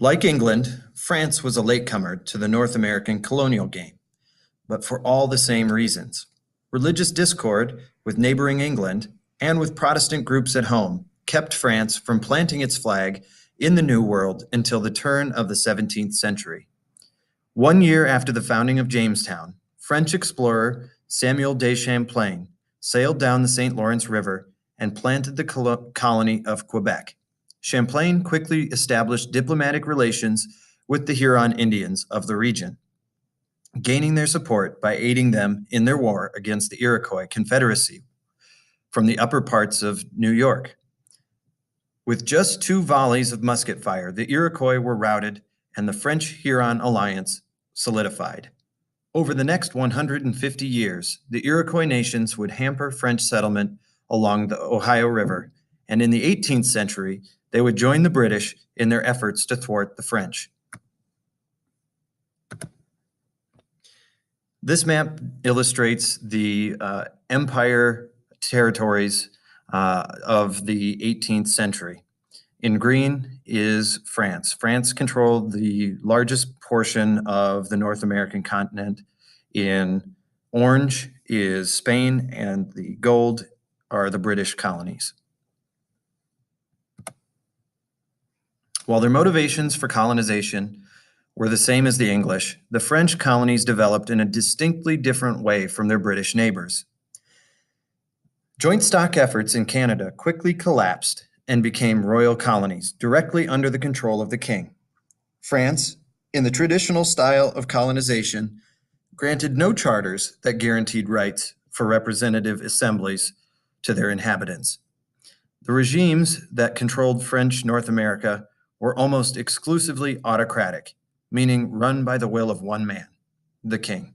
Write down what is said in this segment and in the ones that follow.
Like England, France was a latecomer to the North American colonial game, but for all the same reasons. Religious discord with neighboring England and with Protestant groups at home kept France from planting its flag in the New World until the turn of the 17th century. 1 year after the founding of Jamestown, French explorer Samuel de Champlain sailed down the St. Lawrence River and planted the colony of Quebec. Champlain quickly established diplomatic relations with the Huron Indians of the region, gaining their support by aiding them in their war against the Iroquois Confederacy from the upper parts of New York. With just 2 volleys of musket fire, the Iroquois were routed and the French-Huron alliance solidified. Over the next 150 years, the Iroquois nations would hamper French settlement along the Ohio River, and in the 18th century, they would join the British in their efforts to thwart the French. This map illustrates the empire territories of the 18th century. In green is France. France controlled the largest portion of the North American continent. In orange is Spain, and the gold are the British colonies. While their motivations for colonization were the same as the English, the French colonies developed in a distinctly different way from their British neighbors. Joint stock efforts in Canada quickly collapsed and became royal colonies directly under the control of the king. France, in the traditional style of colonization, granted no charters that guaranteed rights for representative assemblies to their inhabitants. The regimes that controlled French North America were almost exclusively autocratic, meaning run by the will of one man, the king.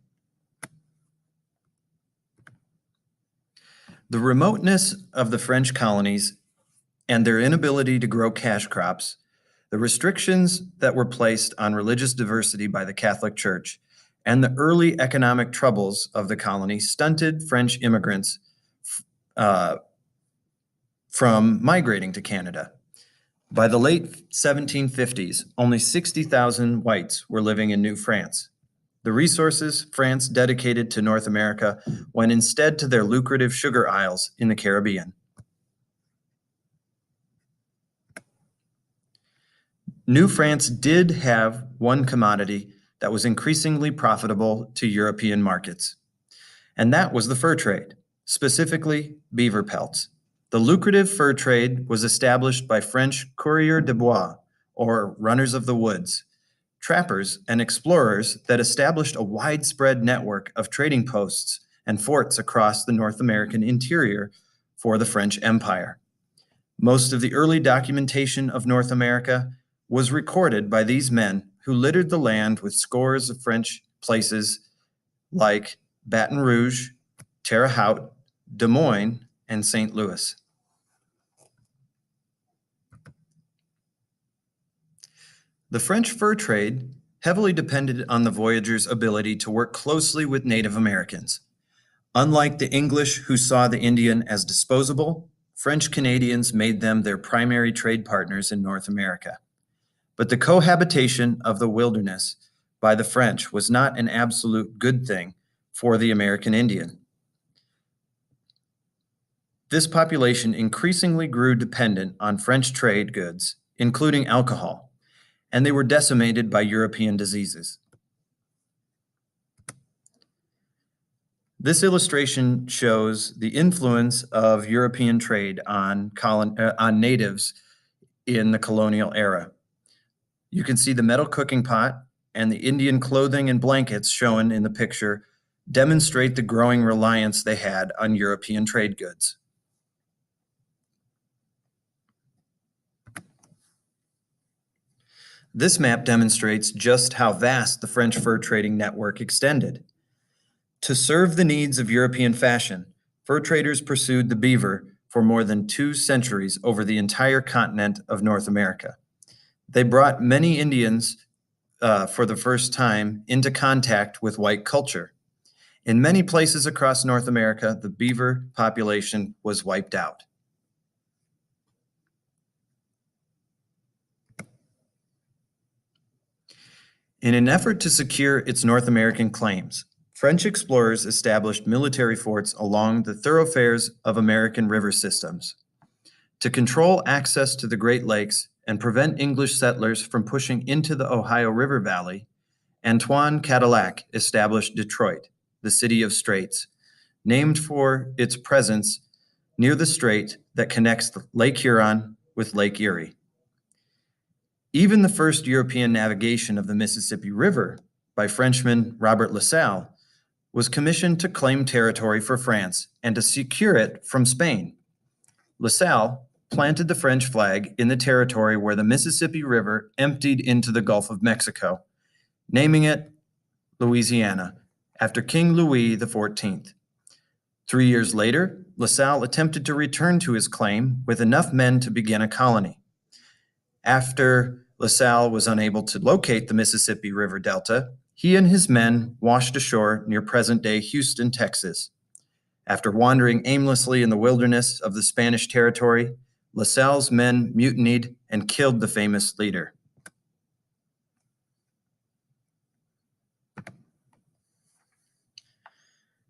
The remoteness of the French colonies and their inability to grow cash crops, the restrictions that were placed on religious diversity by the Catholic Church, and the early economic troubles of the colony stunted French immigrants from migrating to Canada. By the late 1750s, only 60,000 whites were living in New France. The resources France dedicated to North America went instead to their lucrative sugar isles in the Caribbean. New France did have one commodity that was increasingly profitable to European markets, and that was the fur trade, specifically beaver pelts. The lucrative fur trade was established by French coureurs de bois, or runners of the woods, trappers and explorers that established a widespread network of trading posts and forts across the North American interior for the French Empire. Most of the early documentation of North America was recorded by these men who littered the land with scores of French places like Baton Rouge, Terre Haute, Des Moines, and St. Louis. The French fur trade heavily depended on the voyagers' ability to work closely with Native Americans. Unlike the English, who saw the Indian as disposable, French Canadians made them their primary trade partners in North America. But the cohabitation of the wilderness by the French was not an absolute good thing for the American Indian. This population increasingly grew dependent on French trade goods, including alcohol, and they were decimated by European diseases. This illustration shows the influence of European trade on natives in the colonial era. You can see the metal cooking pot and the Indian clothing and blankets shown in the picture demonstrate the growing reliance they had on European trade goods. This map demonstrates just how vast the French fur trading network extended. To serve the needs of European fashion, fur traders pursued the beaver for more than 2 centuries over the entire continent of North America. They brought many Indians for the first time into contact with white culture. In many places across North America, the beaver population was wiped out. In an effort to secure its North American claims, French explorers established military forts along the thoroughfares of American river systems. To control access to the Great Lakes and prevent English settlers from pushing into the Ohio River Valley, Antoine Cadillac established Detroit, the city of straits, named for its presence near the strait that connects Lake Huron with Lake Erie. Even the first European navigation of the Mississippi River by Frenchman Robert La Salle was commissioned to claim territory for France and to secure it from Spain. La Salle planted the French flag in the territory where the Mississippi River emptied into the Gulf of Mexico, naming it Louisiana, after King Louis XIV. 3 years later, La Salle attempted to return to his claim with enough men to begin a colony. After La Salle was unable to locate the Mississippi River Delta, he and his men washed ashore near present-day Houston, Texas. After wandering aimlessly in the wilderness of the Spanish territory, La Salle's men mutinied and killed the famous leader.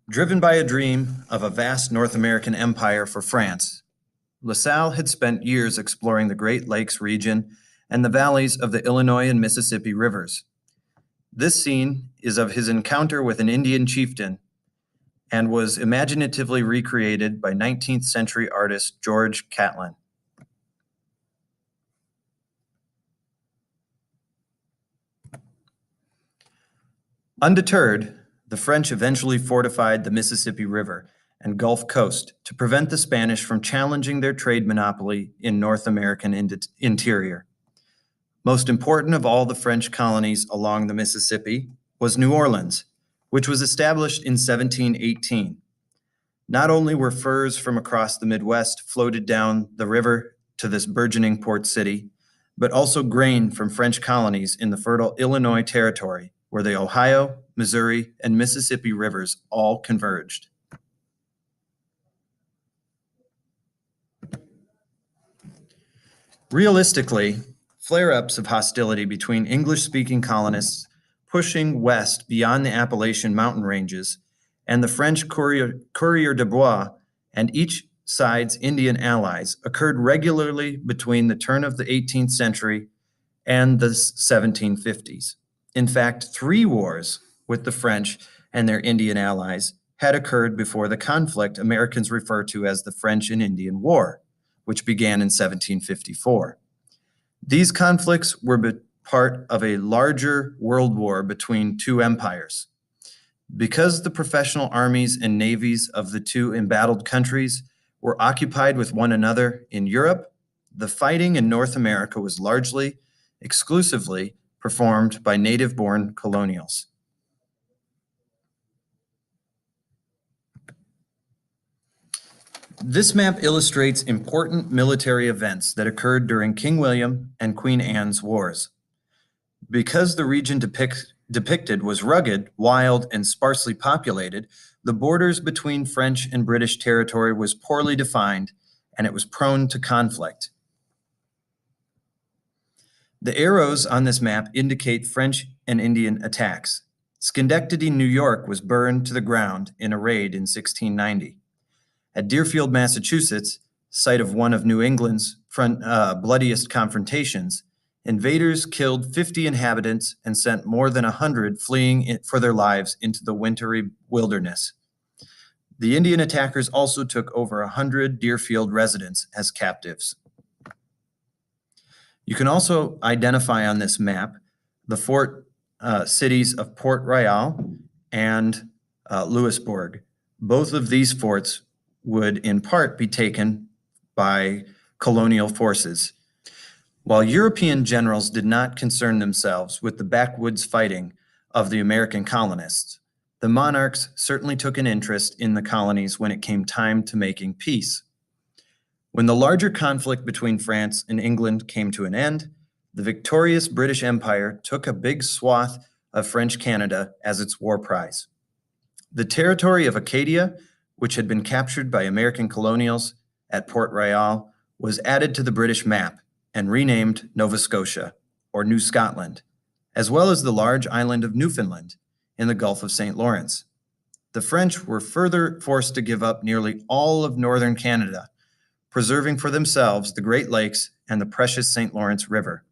Driven by a dream of a vast North American empire for France, La Salle had spent years exploring the Great Lakes region and the valleys of the Illinois and Mississippi rivers. This scene is of his encounter with an Indian chieftain and was imaginatively recreated by 19th century artist George Catlin. Undeterred, the French eventually fortified the Mississippi River and Gulf Coast to prevent the Spanish from challenging their trade monopoly in North American interior. Most important of all the French colonies along the Mississippi was New Orleans, which was established in 1718. Not only were furs from across the Midwest floated down the river to this burgeoning port city, but also grain from French colonies in the fertile Illinois territory, where the Ohio, Missouri, and Mississippi rivers all converged. Realistically, flare-ups of hostility between English-speaking colonists pushing west beyond the Appalachian mountain ranges and the French coureur de bois and each side's Indian allies occurred regularly between the turn of the 18th century and the 1750s. In fact, 3 wars with the French and their Indian allies had occurred before the conflict Americans refer to as the French and Indian War, which began in 1754. These conflicts were part of a larger world war between 2 empires. Because the professional armies and navies of the 2 embattled countries were occupied with one another in Europe, the fighting in North America was largely, exclusively, performed by native-born colonials. This map illustrates important military events that occurred during King William and Queen Anne's wars. Because the region depicted was rugged, wild, and sparsely populated, the borders between French and British territory was poorly defined, and it was prone to conflict. The arrows on this map indicate French and Indian attacks. Schenectady, New York was burned to the ground in a raid in 1690. At Deerfield, Massachusetts, site of one of New England's bloodiest confrontations, invaders killed 50 inhabitants and sent more than 100 fleeing for their lives into the wintry wilderness. The Indian attackers also took over 100 Deerfield residents as captives. You can also identify on this map the fort cities of Port Royal and Louisbourg. Both of these forts would in part be taken by colonial forces. While European generals did not concern themselves with the backwoods fighting of the American colonists, the monarchs certainly took an interest in the colonies when it came time to making peace. When the larger conflict between France and England came to an end, the victorious British Empire took a big swath of French Canada as its war prize. The territory of Acadia, which had been captured by American colonials at Port Royal, was added to the British map and renamed Nova Scotia, or New Scotland, as well as the large island of Newfoundland in the Gulf of St. Lawrence. The French were further forced to give up nearly all of northern Canada, preserving for themselves the Great Lakes and the precious St. Lawrence River.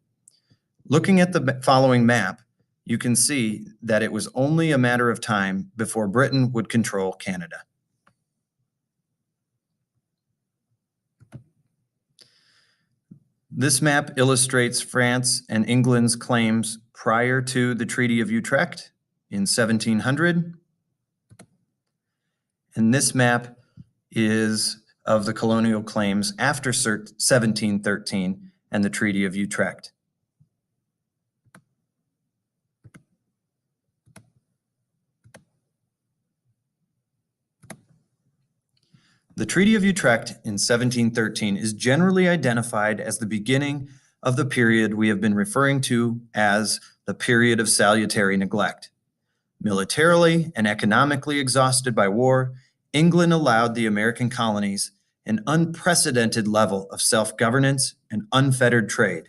Looking at the following map, you can see that it was only a matter of time before Britain would control Canada. This map illustrates France and England's claims prior to the Treaty of Utrecht in 1700. And this map is of the colonial claims after 1713 and the Treaty of Utrecht. The Treaty of Utrecht in 1713 is generally identified as the beginning of the period we have been referring to as the period of salutary neglect. Militarily and economically exhausted by war, England allowed the American colonies an unprecedented level of self-governance and unfettered trade.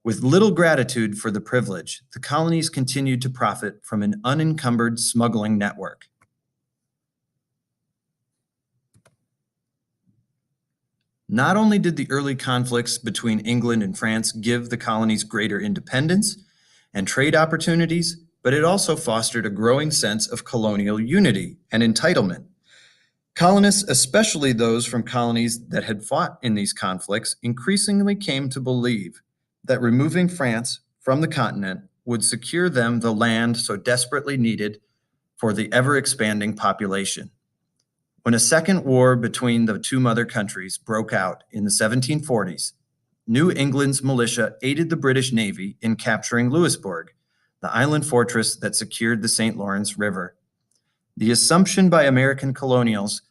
With little gratitude for the privilege, the colonies continued to profit from an unencumbered smuggling network. Not only did the early conflicts between England and France give the colonies greater independence and trade opportunities, but it also fostered a growing sense of colonial unity and entitlement. Colonists, especially those from colonies that had fought in these conflicts, increasingly came to believe that removing France from the continent would secure them the land so desperately needed for the ever-expanding population. When a second war between the two mother countries broke out in the 1740s, New England's militia aided the British Navy in capturing Louisbourg, the island fortress that secured the St. Lawrence River. The assumption by American colonials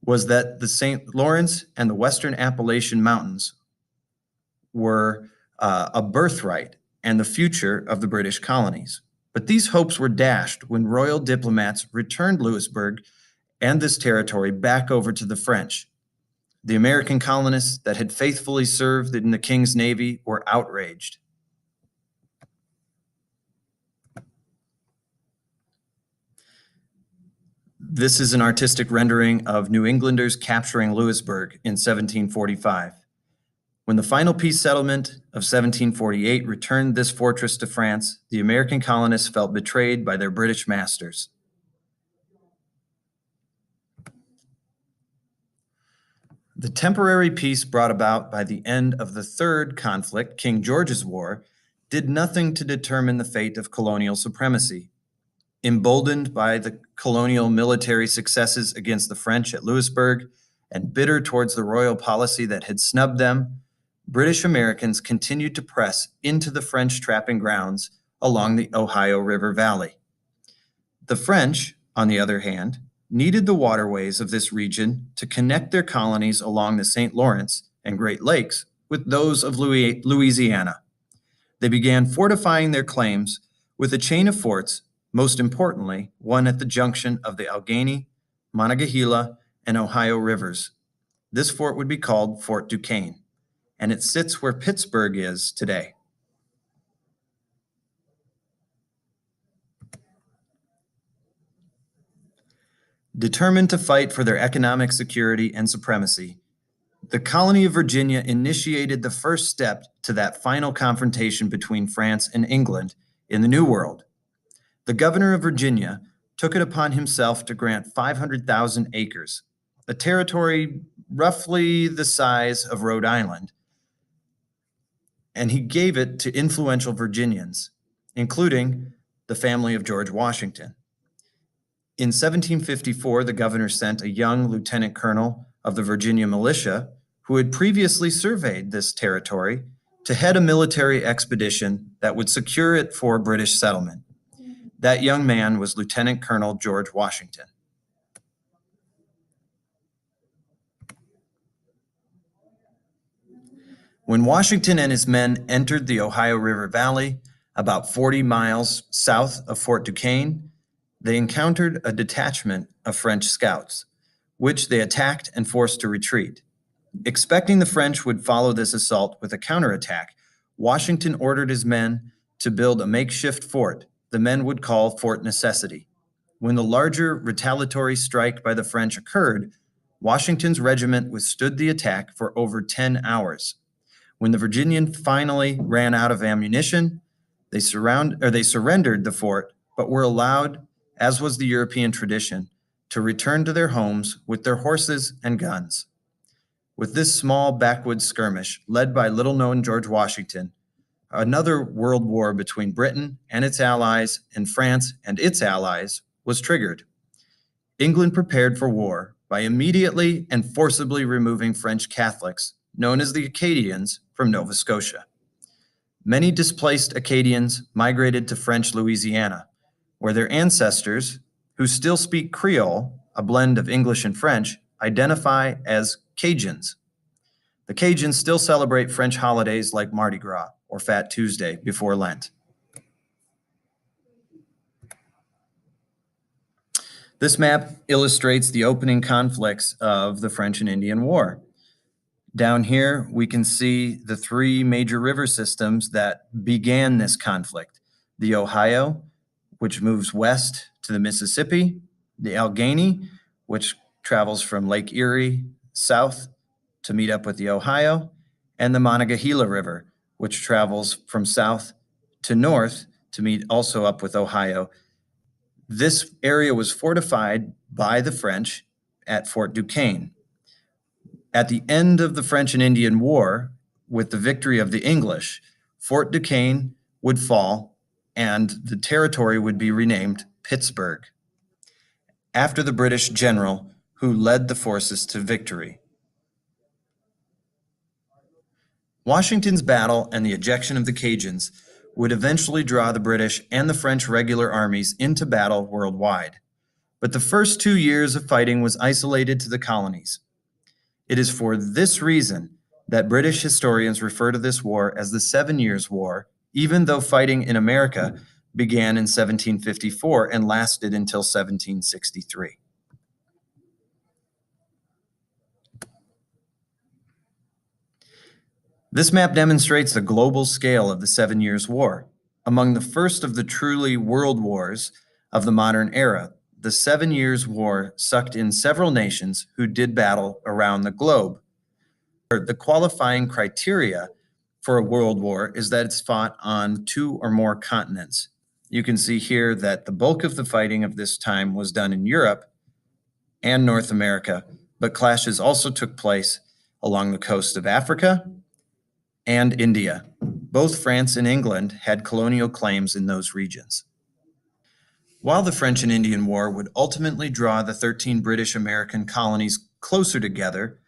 was that the St. Lawrence and the Western Appalachian Mountains were a birthright and the future of the British colonies. But these hopes were dashed when royal diplomats returned Louisbourg and this territory back over to the French. The American colonists that had faithfully served in the King's Navy were outraged. This is an artistic rendering of New Englanders capturing Louisbourg in 1745. When the final peace settlement of 1748 returned this fortress to France, the American colonists felt betrayed by their British masters. The temporary peace brought about by the end of the third conflict, King George's War, did nothing to determine the fate of colonial supremacy. Emboldened by the colonial military successes against the French at Louisbourg and bitter towards the royal policy that had snubbed them, British Americans continued to press into the French trapping grounds along the Ohio River Valley. The French, on the other hand, needed the waterways of this region to connect their colonies along the St. Lawrence and Great Lakes with those of Louisiana. They began fortifying their claims with a chain of forts, most importantly, one at the junction of the Allegheny, Monongahela, and Ohio rivers. This fort would be called Fort Duquesne, and it sits where Pittsburgh is today. Determined to fight for their economic security and supremacy, the colony of Virginia initiated the first step to that final confrontation between France and England in the New World. The governor of Virginia took it upon himself to grant 500,000 acres, a territory roughly the size of Rhode Island, and he gave it to influential Virginians, including the family of George Washington. In 1754, the governor sent a young lieutenant colonel of the Virginia militia who had previously surveyed this territory to head a military expedition that would secure it for British settlement. That young man was Lieutenant Colonel George Washington. When Washington and his men entered the Ohio River Valley, about 40 miles south of Fort Duquesne, they encountered a detachment of French scouts, which they attacked and forced to retreat. Expecting the French would follow this assault with a counterattack, Washington ordered his men to build a makeshift fort the men would call Fort Necessity. When the larger retaliatory strike by the French occurred, Washington's regiment withstood the attack for over 10 hours. When the Virginians finally ran out of ammunition, they surrendered the fort, but were allowed, as was the European tradition, to return to their homes with their horses and guns. With this small backwoods skirmish, led by little-known George Washington, another world war between Britain and its allies and France and its allies was triggered. England prepared for war by immediately and forcibly removing French Catholics, known as the Acadians, from Nova Scotia. Many displaced Acadians migrated to French Louisiana, where their ancestors, who still speak Creole, a blend of English and French, identify as Cajuns. The Cajuns still celebrate French holidays like Mardi Gras or Fat Tuesday before Lent. This map illustrates the opening conflicts of the French and Indian War. Down here, we can see the three major river systems that began this conflict. The Ohio, which moves west to the Mississippi, the Allegheny, which travels from Lake Erie south to meet up with the Ohio, and the Monongahela River, which travels from south to north to meet also up with Ohio. This area was fortified by the French at Fort Duquesne. At the end of the French and Indian War, with the victory of the English, Fort Duquesne would fall and the territory would be renamed Pittsburgh, after the British general who led the forces to victory. Washington's battle and the ejection of the Cajuns would eventually draw the British and the French regular armies into battle worldwide. But the first 2 years of fighting was isolated to the colonies. It is for this reason that British historians refer to this war as the 7 Years' War, even though fighting in America began in 1754 and lasted until 1763. This map demonstrates the global scale of the 7 Years' War. Among the first of the truly world wars of the modern era, the 7 Years' War sucked in several nations who did battle around the globe. The qualifying criteria for a world war is that it's fought on 2 or more continents. You can see here that the bulk of the fighting of this time was done in Europe and North America, but clashes also took place along the coast of Africa and India. Both France and England had colonial claims in those regions. While the French and Indian War would ultimately draw the 13 British American colonies closer together,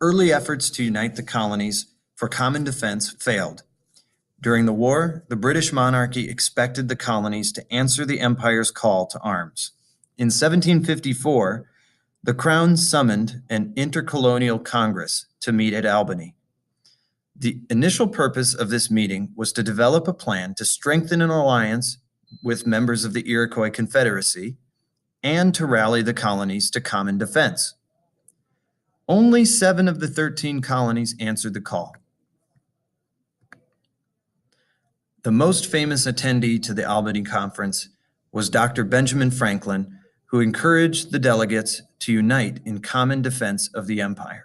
early efforts to unite the colonies for common defense failed. During the war, the British monarchy expected the colonies to answer the empire's call to arms. In 1754, the Crown summoned an intercolonial Congress to meet at Albany. The initial purpose of this meeting was to develop a plan to strengthen an alliance with members of the Iroquois Confederacy and to rally the colonies to common defense. Only 7 of the 13 colonies answered the call. The most famous attendee to the Albany Conference was Dr. Benjamin Franklin, who encouraged the delegates to unite in common defense of the empire.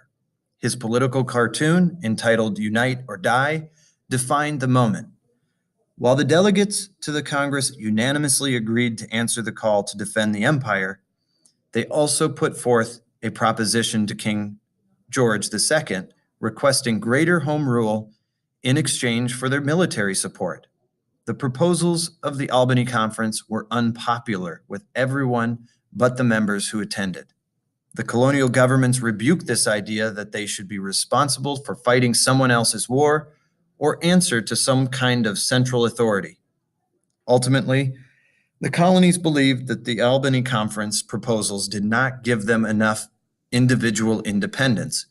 His political cartoon, entitled Unite or Die, defined the moment. While the delegates to the Congress unanimously agreed to answer the call to defend the empire, they also put forth a proposition to King George II requesting greater home rule in exchange for their military support. The proposals of the Albany Conference were unpopular with everyone but the members who attended. The colonial governments rebuked this idea that they should be responsible for fighting someone else's war or answer to some kind of central authority. Ultimately, the colonies believed that the Albany Conference proposals did not give them enough individual independence,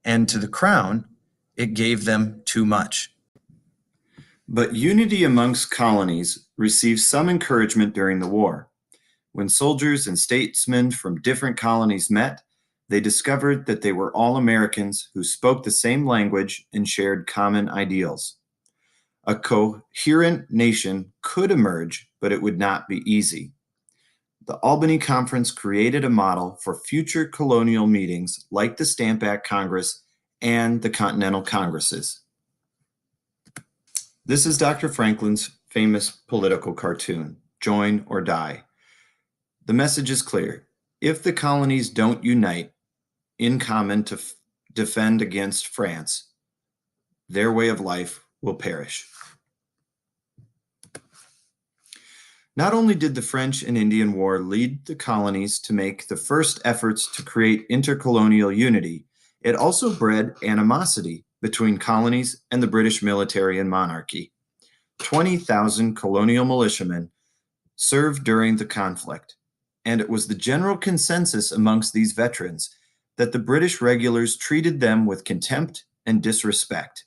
and to the Crown, it gave them too much. But unity amongst colonies received some encouragement during the war. When soldiers and statesmen from different colonies met, they discovered that they were all Americans who spoke the same language and shared common ideals. A coherent nation could emerge, but it would not be easy. The Albany Conference created a model for future colonial meetings like the Stamp Act Congress and the Continental Congresses. This is Dr. Franklin's famous political cartoon, Join or Die. The message is clear. If the colonies don't unite in common to defend against France, their way of life will perish. Not only did the French and Indian War lead the colonies to make the first efforts to create intercolonial unity, it also bred animosity between colonies and the British military and monarchy. 20,000 colonial militiamen served during the conflict, and it was the general consensus amongst these veterans that the British regulars treated them with contempt and disrespect.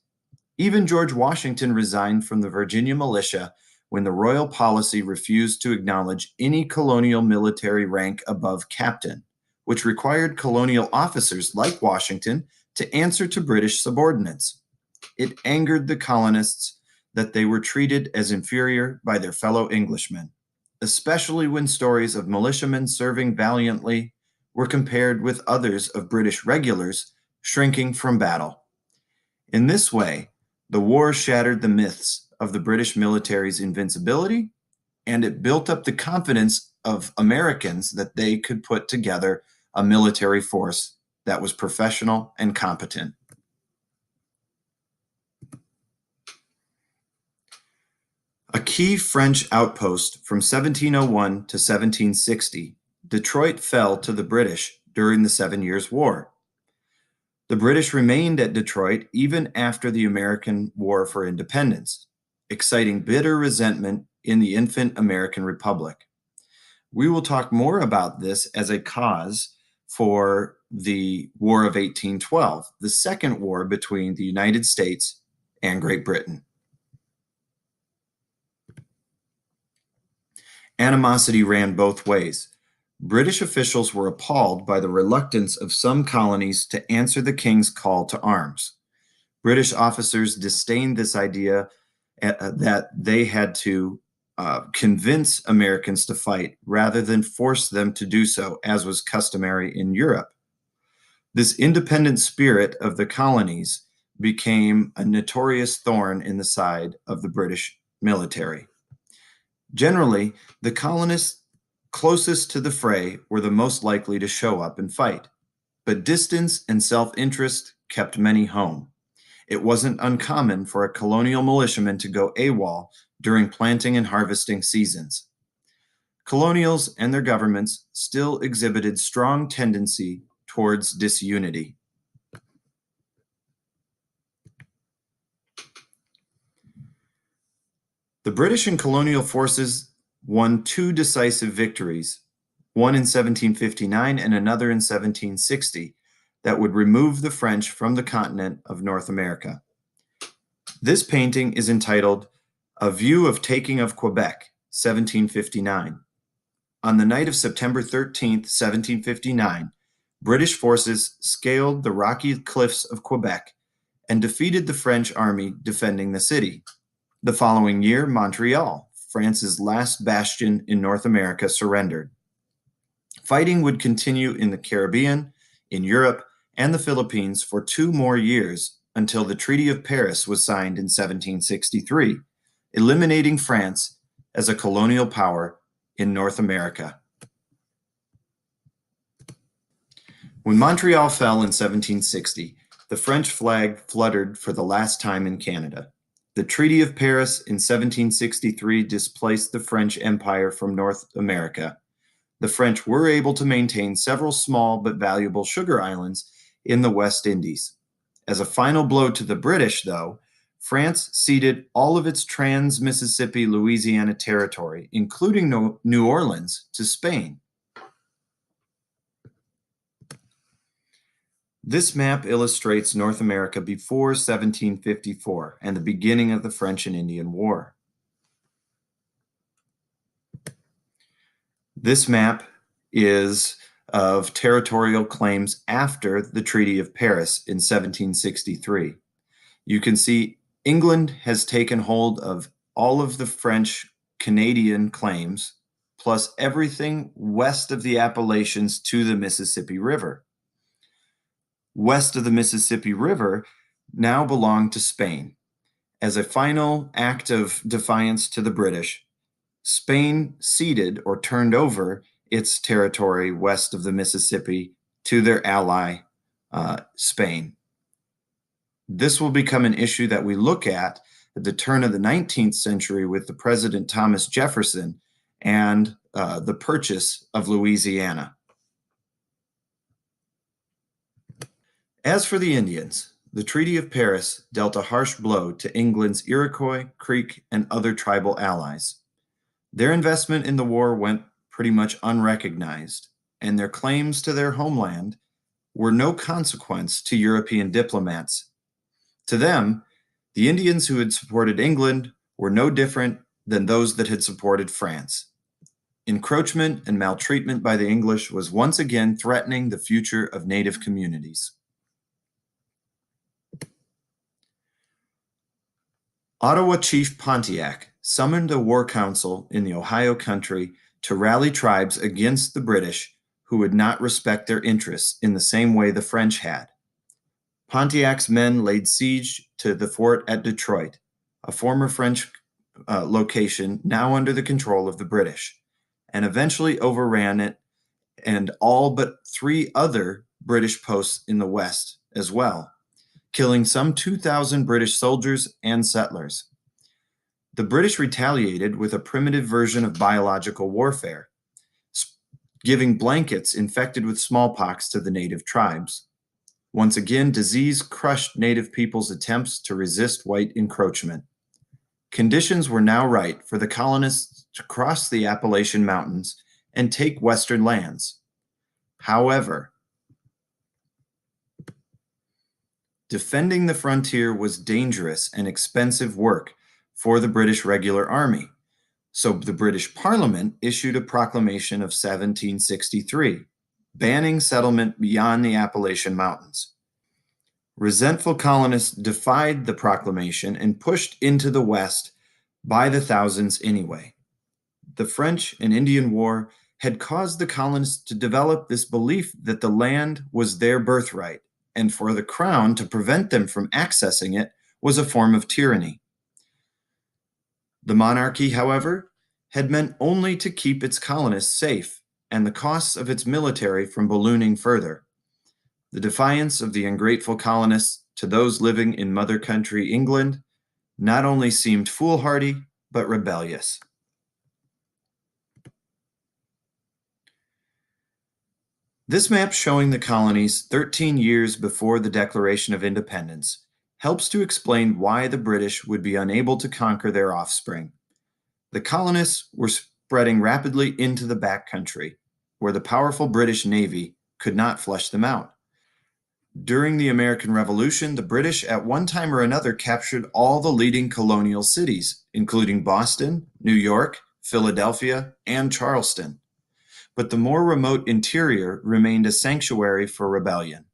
Even George Washington resigned from the Virginia militia when the royal policy refused to acknowledge any colonial military rank above captain, which required colonial officers like Washington to answer to British subordinates. It angered the colonists that they were treated as inferior by their fellow Englishmen, especially when stories of militiamen serving valiantly were compared with others of British regulars shrinking from battle. In this way, the war shattered the myths of the British military's invincibility, and it built up the confidence of Americans that they could put together a military force that was professional and competent. A key French outpost from 1701 to 1760, Detroit fell to the British during the 7 Years' War. The British remained at Detroit even after the American War for Independence, exciting bitter resentment in the infant American Republic. We will talk more about this as a cause for the War of 1812, the second war between the United States and Great Britain. Animosity ran both ways. British officials were appalled by the reluctance of some colonies to answer the king's call to arms. British officers disdained this idea that they had to convince Americans to fight rather than force them to do so, as was customary in Europe. This independent spirit of the colonies became a notorious thorn in the side of the British military. Generally, the colonists closest to the fray were the most likely to show up and fight, but distance and self-interest kept many home. It wasn't uncommon for a colonial militiaman to go AWOL during planting and harvesting seasons. Colonials and their governments still exhibited strong tendency towards disunity. The British and colonial forces won two decisive victories, one in 1759 and another in 1760, that would remove the French from the continent of North America. This painting is entitled A View of Taking of Quebec, 1759. On the night of September 13th, 1759, British forces scaled the rocky cliffs of Quebec and defeated the French army defending the city. The following year, Montreal, France's last bastion in North America, surrendered. Fighting would continue in the Caribbean, in Europe, and the Philippines for 2 more years until the Treaty of Paris was signed in 1763, eliminating France as a colonial power in North America. When Montreal fell in 1760, the French flag fluttered for the last time in Canada. The Treaty of Paris in 1763 displaced the French Empire from North America. The French were able to maintain several small but valuable sugar islands in the West Indies. As a final blow to the British, though, France ceded all of its trans-Mississippi Louisiana territory, including New Orleans, to Spain. This map illustrates North America before 1754 and the beginning of the French and Indian War. This map is of territorial claims after the Treaty of Paris in 1763. You can see England has taken hold of all of the French Canadian claims, plus everything west of the Appalachians to the Mississippi River. West of the Mississippi River now belonged to Spain. As a final act of defiance to the British, Spain ceded or turned over its territory west of the Mississippi to their ally, Spain. This will become an issue that we look at the turn of the 19th century with the President Thomas Jefferson and the purchase of Louisiana. As for the Indians, the Treaty of Paris dealt a harsh blow to England's Iroquois, Creek, and other tribal allies. Their investment in the war went pretty much unrecognized, and their claims to their homeland were no consequence to European diplomats. To them, the Indians who had supported England were no different than those that had supported France. Encroachment and maltreatment by the English was once again threatening the future of native communities. Ottawa Chief Pontiac summoned a war council in the Ohio country to rally tribes against the British who would not respect their interests in the same way the French had. Pontiac's men laid siege to the fort at Detroit, a former French location now under the control of the British, and eventually overran it and all but 3 other British posts in the West as well, killing some 2,000 British soldiers and settlers. The British retaliated with a primitive version of biological warfare, giving blankets infected with smallpox to the native tribes. Once again, disease crushed native people's attempts to resist white encroachment. Conditions were now right for the colonists to cross the Appalachian Mountains and take western lands. However, defending the frontier was dangerous and expensive work for the British regular army, so the British Parliament issued a proclamation of 1763, banning settlement beyond the Appalachian Mountains. Resentful colonists defied the proclamation and pushed into the West by the thousands anyway. The French and Indian War had caused the colonists to develop this belief that the land was their birthright, and for the crown to prevent them from accessing it was a form of tyranny. The monarchy, however, had meant only to keep its colonists safe and the costs of its military from ballooning further. The defiance of the ungrateful colonists to those living in mother country England not only seemed foolhardy, but rebellious. This map showing the colonies 13 years before the Declaration of Independence helps to explain why the British would be unable to conquer their offspring. The colonists were spreading rapidly into the backcountry, where the powerful British Navy could not flush them out. During the American Revolution, the British at one time or another captured all the leading colonial cities, including Boston, New York, Philadelphia, and Charleston. But the more remote interior remained a sanctuary for rebellion.